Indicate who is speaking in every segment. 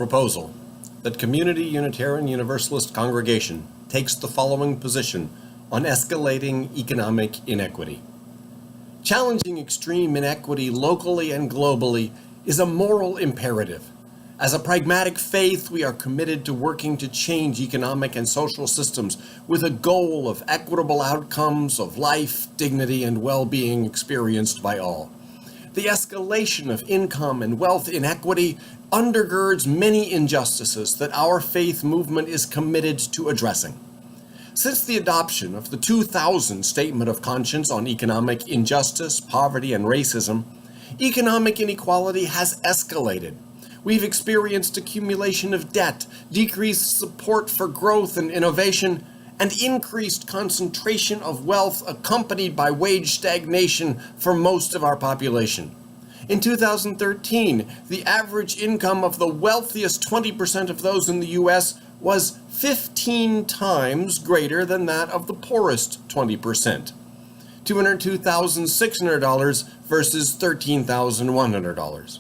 Speaker 1: Proposal that Community Unitarian Universalist Congregation takes the following position on escalating economic inequity. Challenging extreme inequity locally and globally is a moral imperative. As a pragmatic faith, we are committed to working to change economic and social systems with a goal of equitable outcomes of life, dignity, and well-being experienced by all. The escalation of income and wealth inequity undergirds many injustices that our faith movement is committed to addressing. Since the adoption of the 2000 Statement of Conscience on Economic Injustice, Poverty, and Racism, economic inequality has escalated. We've experienced accumulation of debt, decreased support for growth and innovation, and increased concentration of wealth accompanied by wage stagnation for most of our population. In 2013, the average income of the wealthiest 20% of those in the U.S. was 15 times greater than that of the poorest 20%, $202,600 versus $13,100.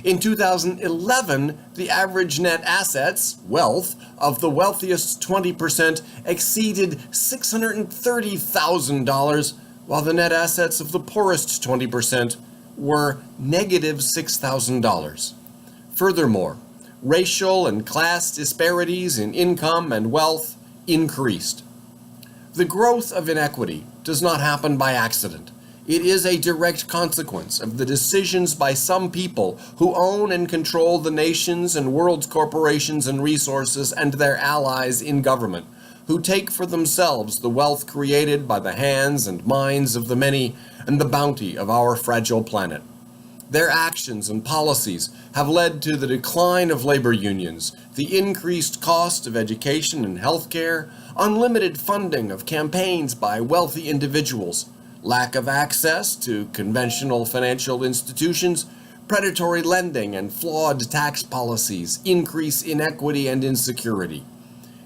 Speaker 1: In 2011, the average net assets, wealth, of the wealthiest 20% exceeded $630,000, while the net assets of the poorest 20% were negative $6,000. Furthermore, racial and class disparities in income and wealth increased. The growth of inequity does not happen by accident. It is a direct consequence of the decisions by some people who own and control the nations and world's corporations and resources and their allies in government, who take for themselves the wealth created by the hands and minds of the many and the bounty of our fragile planet. Their actions and policies have led to the decline of labor unions, the increased cost of education and healthcare, unlimited funding of campaigns by wealthy individuals, lack of access to conventional financial institutions, predatory lending and flawed tax policies increase inequity and insecurity.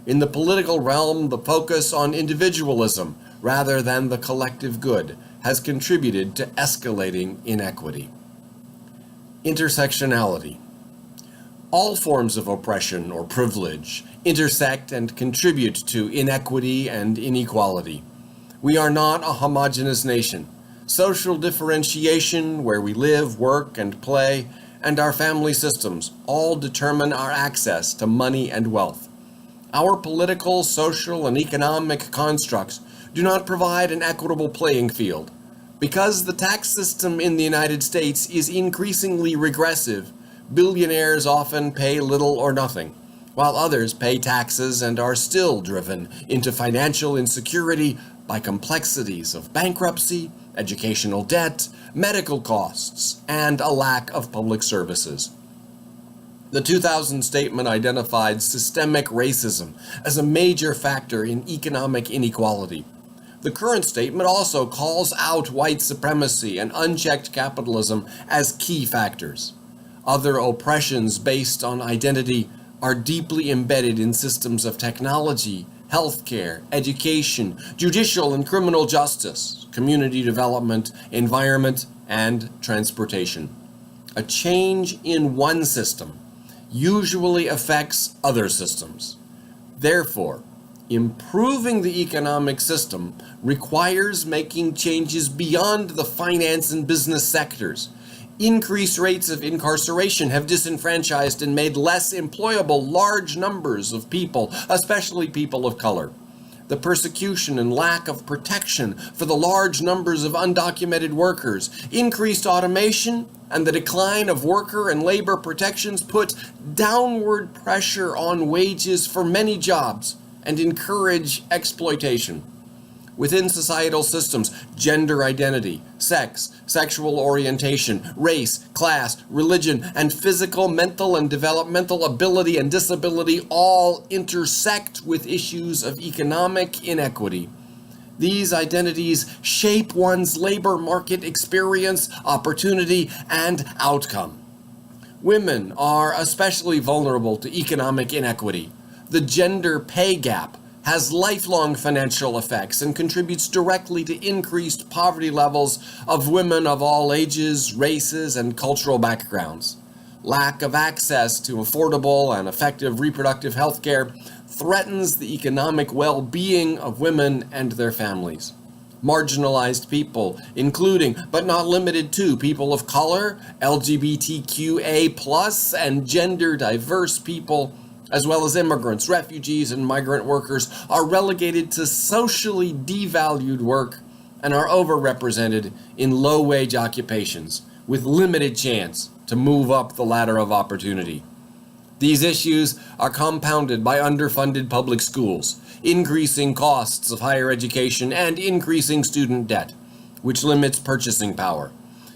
Speaker 1: In the political realm, the focus on individualism rather than the collective good has contributed to escalating inequity. Intersectionality. All forms of oppression or privilege intersect and contribute to inequity and inequality. We are not a homogeneous nation. Social differentiation, where we live, work, and play, and our family systems all determine our access to money and wealth. Our political, social, and economic constructs do not provide an equitable playing field. Because the tax system in the United States is increasingly regressive, billionaires often pay little or nothing, while others pay taxes and are still driven into financial insecurity by complexities of bankruptcy, educational debt, medical costs, and a lack of public services. The 2000 statement identified systemic racism as a major factor in economic inequality. The current statement also calls out white supremacy and unchecked capitalism as key factors. Other oppressions based on identity are deeply embedded in systems of technology, healthcare, education, judicial and criminal justice, community development, environment, and transportation. A change in one system usually affects other systems. Therefore, improving the economic system requires making changes beyond the finance and business sectors. Increased rates of incarceration have disenfranchised and made less employable large numbers of people, especially people of color. The persecution and lack of protection for the large numbers of undocumented workers, increased automation, and the decline of worker and labor protections put downward pressure on wages for many jobs and encourage exploitation. Within societal systems, gender identity, sex, sexual orientation, race, class, religion, and physical, mental, and developmental ability and disability all intersect with issues of economic inequity. These identities shape one's labor market experience, opportunity, and outcome. Women are especially vulnerable to economic inequity. The gender pay gap has lifelong financial effects and contributes directly to increased poverty levels of women of all ages, races, and cultural backgrounds. lack of access to affordable and effective reproductive health care threatens the economic well-being of women and their families. Marginalized people, including but not limited to people of color, LGBTQA+, and gender diverse people, as well as immigrants, refugees, and migrant workers, are relegated to socially devalued work and are overrepresented in low-wage occupations with limited chance to move up the ladder of opportunity. These issues are compounded by underfunded public schools, increasing costs of higher education, and increasing student debt, which limits purchasing power.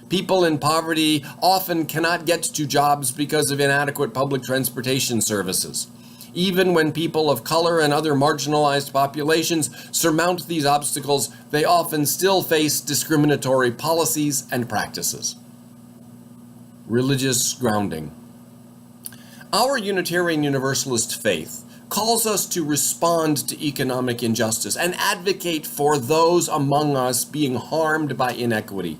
Speaker 1: People in poverty often cannot get to jobs because of inadequate public transportation services. Even when people of color and other marginalized populations surmount these obstacles, they often still face discriminatory policies and practices. Religious grounding. Our Unitarian Universalist faith calls us to respond to economic injustice and advocate for those among us being harmed by inequity.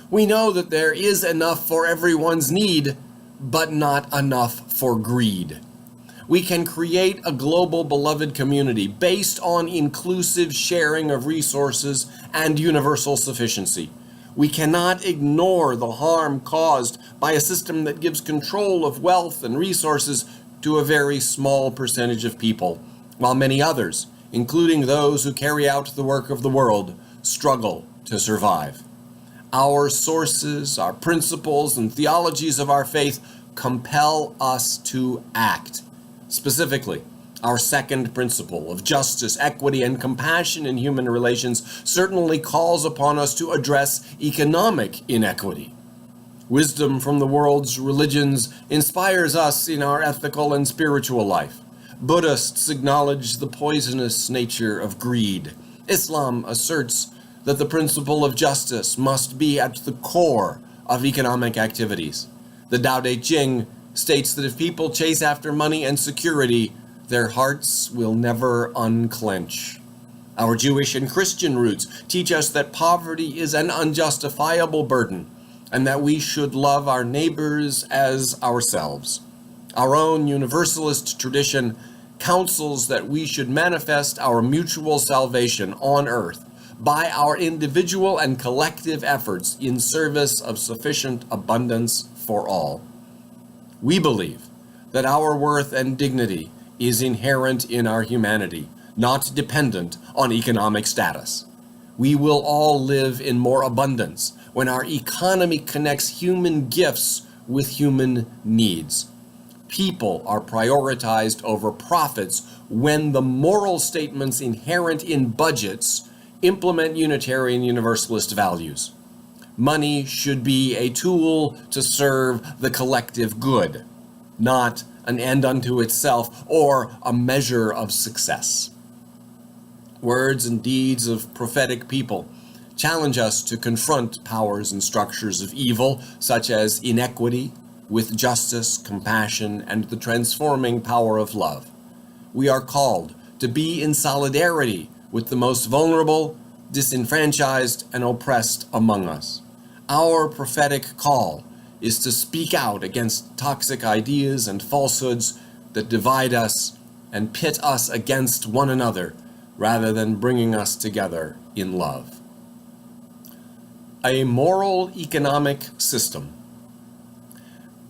Speaker 1: We know that there is enough for everyone's need, but not enough for greed. We can create a global beloved community based on inclusive sharing of resources and universal sufficiency. We cannot ignore the harm caused by a system that gives control of wealth and resources to a very small percentage of people, while many others, including those who carry out the work of the world, struggle to survive. Our sources, our principles, and theologies of our faith compel us to act. Specifically, our second principle of justice, equity, and compassion in human relations certainly calls upon us to address economic inequity. Wisdom from the world's religions inspires us in our ethical and spiritual life. Buddhists acknowledge the poisonous nature of greed. Islam asserts that the principle of justice must be at the core of economic activities. The Tao Te Ching states that if people chase after money and security, their hearts will never unclench. Our Jewish and Christian roots teach us that poverty is an unjustifiable burden and that we should love our neighbors as ourselves. Our own Universalist tradition counsels that we should manifest our mutual salvation on earth by our individual and collective efforts in service of sufficient abundance for all. We believe that our worth and dignity is inherent in our humanity, not dependent on economic status. We will all live in more abundance when our economy connects human gifts with human needs. People are prioritized over profits when the moral statements inherent in budgets implement Unitarian Universalist values. Money should be a tool to serve the collective good, not an end unto itself or a measure of success. Words and deeds of prophetic people challenge us to confront powers and structures of evil, such as inequity, with justice, compassion, and the transforming power of love. We are called to be in solidarity with the most vulnerable, disenfranchised, and oppressed among us. Our prophetic call is to speak out against toxic ideas and falsehoods that divide us and pit us against one another rather than bringing us together in love. A moral economic system.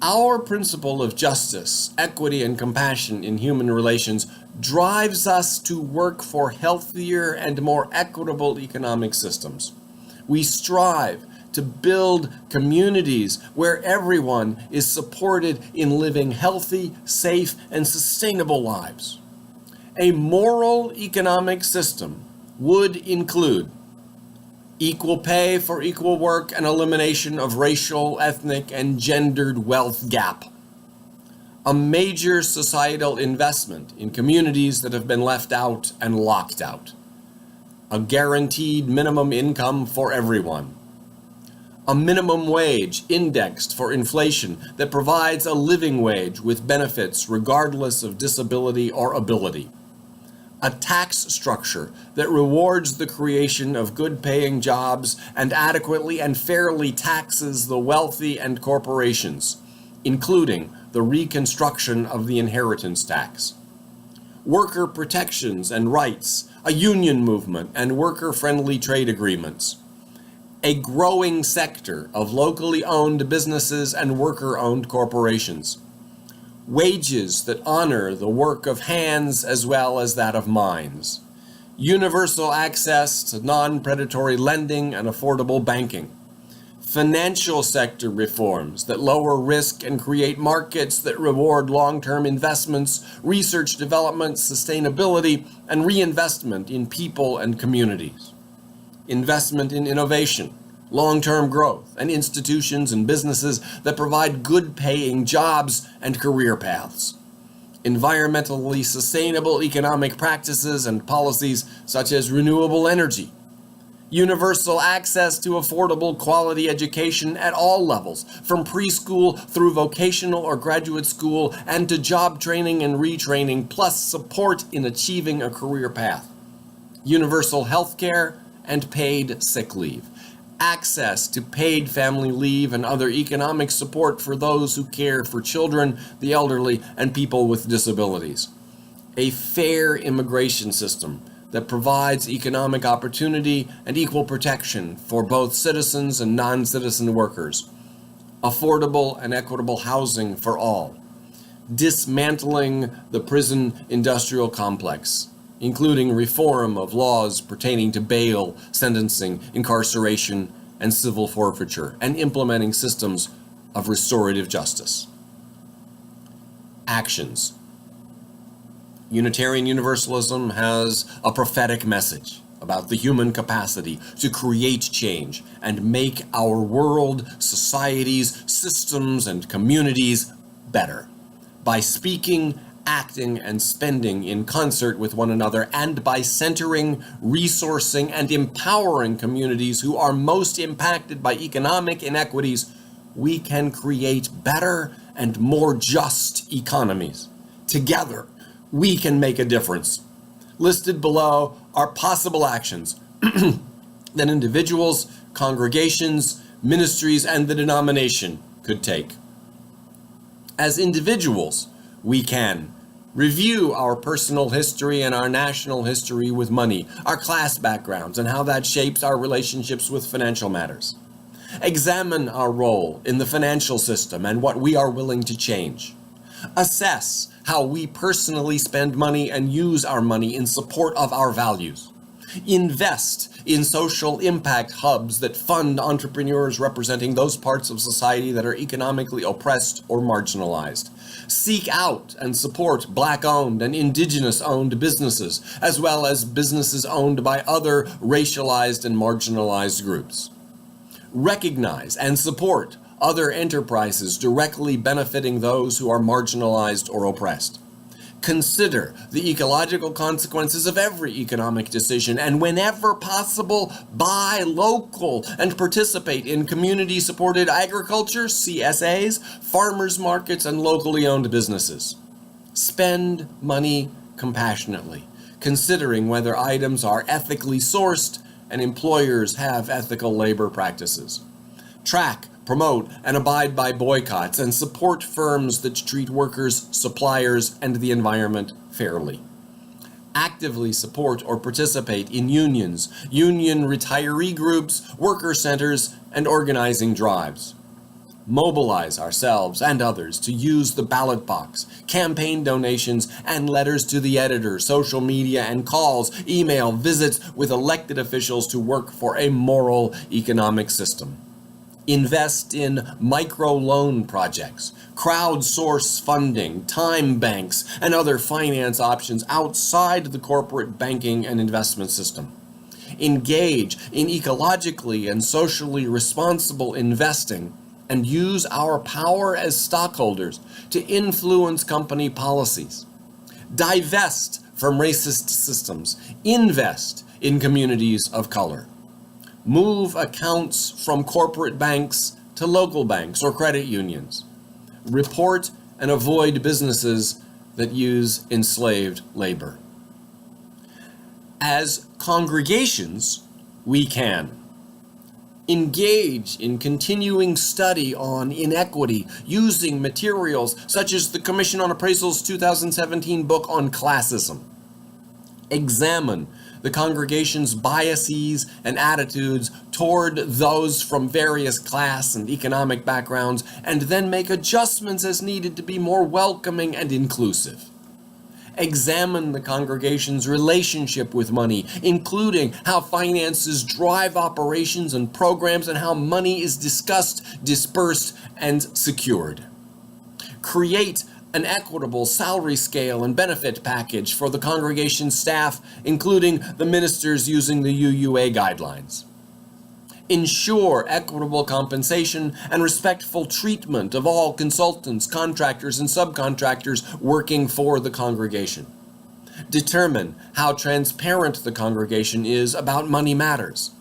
Speaker 1: Our principle of justice, equity, and compassion in human relations drives us to work for healthier and more equitable economic systems. We strive to build communities where everyone is supported in living healthy, safe, and sustainable lives. A moral economic system would include equal pay for equal work and elimination of racial, ethnic, and gendered wealth gap. A major societal investment in communities that have been left out and locked out. A guaranteed minimum income for everyone. A minimum wage indexed for inflation that provides a living wage with benefits regardless of disability or ability. A tax structure that rewards the creation of good-paying jobs and adequately and fairly taxes the wealthy and corporations, including the reconstruction of the inheritance tax. Worker protections and rights, a union movement, and worker-friendly trade agreements. A growing sector of locally owned businesses and worker-owned corporations. Wages that honor the work of hands as well as that of minds. Universal access to non-predatory lending and affordable banking. Financial sector reforms that lower risk and create markets that reward long-term investments, research development, sustainability, and reinvestment in people and communities. Investment in innovation, long-term growth, and institutions and businesses that provide good-paying jobs and career paths. Environmentally sustainable economic practices and policies such as renewable energy. Universal access to affordable quality education at all levels, from preschool through vocational or graduate school and to job training and retraining, plus support in achieving a career path. Universal health care and paid sick leave. Access to paid family leave and other economic support for those who care for children, the elderly, and people with disabilities. A fair immigration system that provides economic opportunity and equal protection for both citizens and non-citizen workers. Affordable and equitable housing for all. Dismantling the prison industrial complex, including reform of laws pertaining to bail, sentencing, incarceration, and civil forfeiture, and implementing systems of restorative justice. Actions. Unitarian Universalism has a prophetic message about the human capacity to create change and make our world, societies, systems, and communities better by speaking, acting, and spending in concert with one another, and by centering, resourcing, and empowering communities who are most impacted by economic inequities, we can create better and more just economies. Together, we can make a difference. Listed below are possible actions that individuals, congregations, ministries, and the denomination could take. As individuals, we can review our personal history and our national history with money, our class backgrounds, and how that shapes our relationships with financial matters. Examine our role in the financial system and what we are willing to change. Assess how we personally spend money and use our money in support of our values. Invest in social impact hubs that fund entrepreneurs representing those parts of society that are economically oppressed or marginalized. Seek out and support Black-owned and Indigenous-owned businesses, as well as businesses owned by other racialized and marginalized groups. Recognize and support other enterprises directly benefiting those who are marginalized or oppressed. Consider the ecological consequences of every economic decision, and whenever possible, buy local and participate in community-supported agriculture, CSAs, farmers markets, and locally owned businesses. Spend money compassionately, considering whether items are ethically sourced and employers have ethical labor practices. Track, promote, and abide by boycotts, and support firms that treat workers, suppliers, and the environment fairly. Actively support or participate in unions, union retiree groups, worker centers, and organizing drives. Mobilize ourselves and others to use the ballot box, campaign donations, and letters to the editor, social media, and calls, email, visits with elected officials to work for a moral economic system. Invest in microloan projects, crowdsource funding, time banks, and other finance options outside the corporate banking and investment system. Engage in ecologically and socially responsible investing and use our power as stockholders to influence company policies. Divest from racist systems. Invest in communities of color. Move accounts from corporate banks to local banks or credit unions. Report and avoid businesses that use enslaved labor. As congregations, we can Engage in continuing study on inequity using materials such as the Commission on Appraisal's 2017 book on classism. Examine the congregation's biases and attitudes toward those from various class and economic backgrounds, and then make adjustments as needed to be more welcoming and inclusive. Examine the congregation's relationship with money, including how finances drive operations and programs and how money is discussed, dispersed, and secured. Create an equitable salary scale and benefit package for the congregation staff, including the ministers using the UUA guidelines. Ensure equitable compensation and respectful treatment of all consultants, contractors, and subcontractors working for the congregation. Determine how transparent the congregation is about money matters.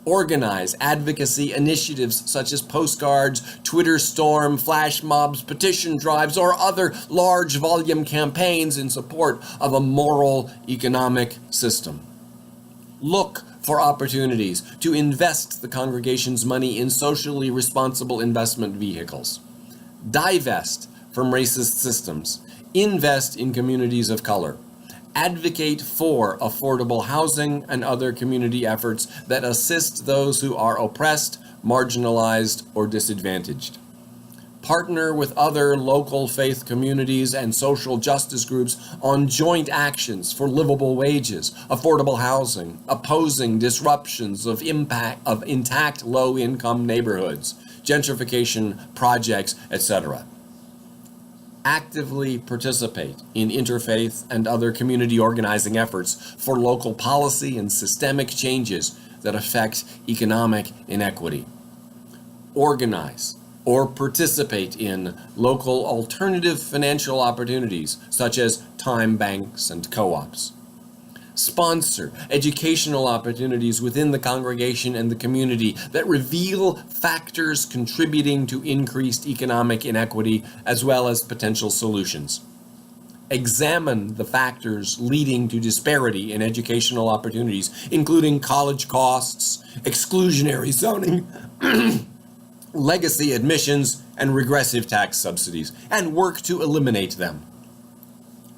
Speaker 1: Organize advocacy initiatives such as postcards, Twitter storm, flash mobs, petition drives, or other large volume campaigns in support of a moral economic system. Look for opportunities to invest the congregation's money in socially responsible investment vehicles. Divest from racist systems. Invest in communities of color. Advocate for affordable housing and other community efforts that assist those who are oppressed, marginalized, or disadvantaged. Partner with other local faith communities and social justice groups on joint actions for livable wages, affordable housing, opposing disruptions of intact low-income neighborhoods, gentrification projects, etc. Actively participate in interfaith and other community organizing efforts for local policy and systemic changes that affect economic inequity. Organize or participate in local alternative financial opportunities such as time banks and co-ops. Sponsor educational opportunities within the congregation and the community that reveal factors contributing to increased economic inequity as well as potential solutions. Examine the factors leading to disparity in educational opportunities, including college costs, exclusionary zoning, legacy admissions, and regressive tax subsidies, and work to eliminate them.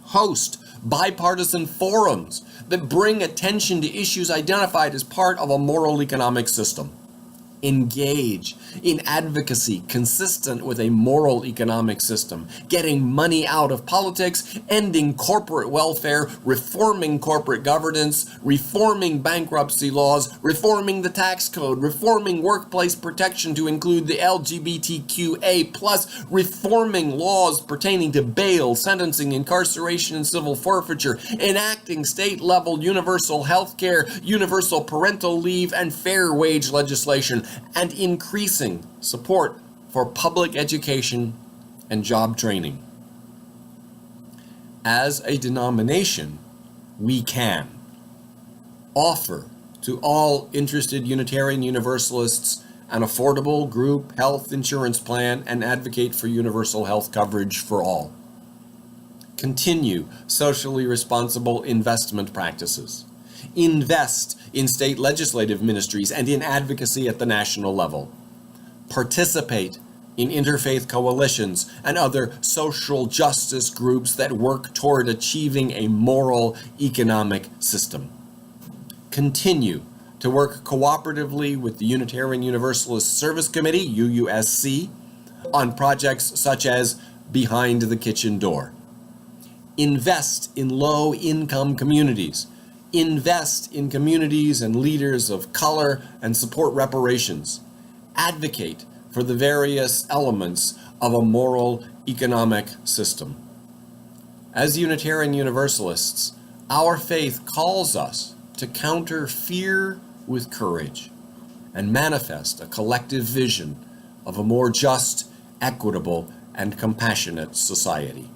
Speaker 1: Host bipartisan forums that bring attention to issues identified as part of a moral economic system. Engage in advocacy consistent with a moral economic system, getting money out of politics, ending corporate welfare, reforming corporate governance, reforming bankruptcy laws, reforming the tax code, reforming workplace protection to include the LGBTQA+, reforming laws pertaining to bail, sentencing, incarceration, and civil forfeiture, enacting state-level universal health care, universal parental leave, and fair wage legislation, and increasing support for public education and job training. As a denomination, we can offer to all interested Unitarian Universalists an affordable group health insurance plan and advocate for universal health coverage for all. Continue socially responsible investment practices. Invest in state legislative ministries and in advocacy at the national level. Participate in interfaith coalitions and other social justice groups that work toward achieving a moral economic system. Continue to work cooperatively with the Unitarian Universalist Service Committee, UUSC, on projects such as Behind the Kitchen Door. Invest in low-income communities. Invest in communities and leaders of color and support reparations. Advocate for the various elements of a moral economic system. As Unitarian Universalists, our faith calls us to counter fear with courage and manifest a collective vision of a more just, equitable, and compassionate society.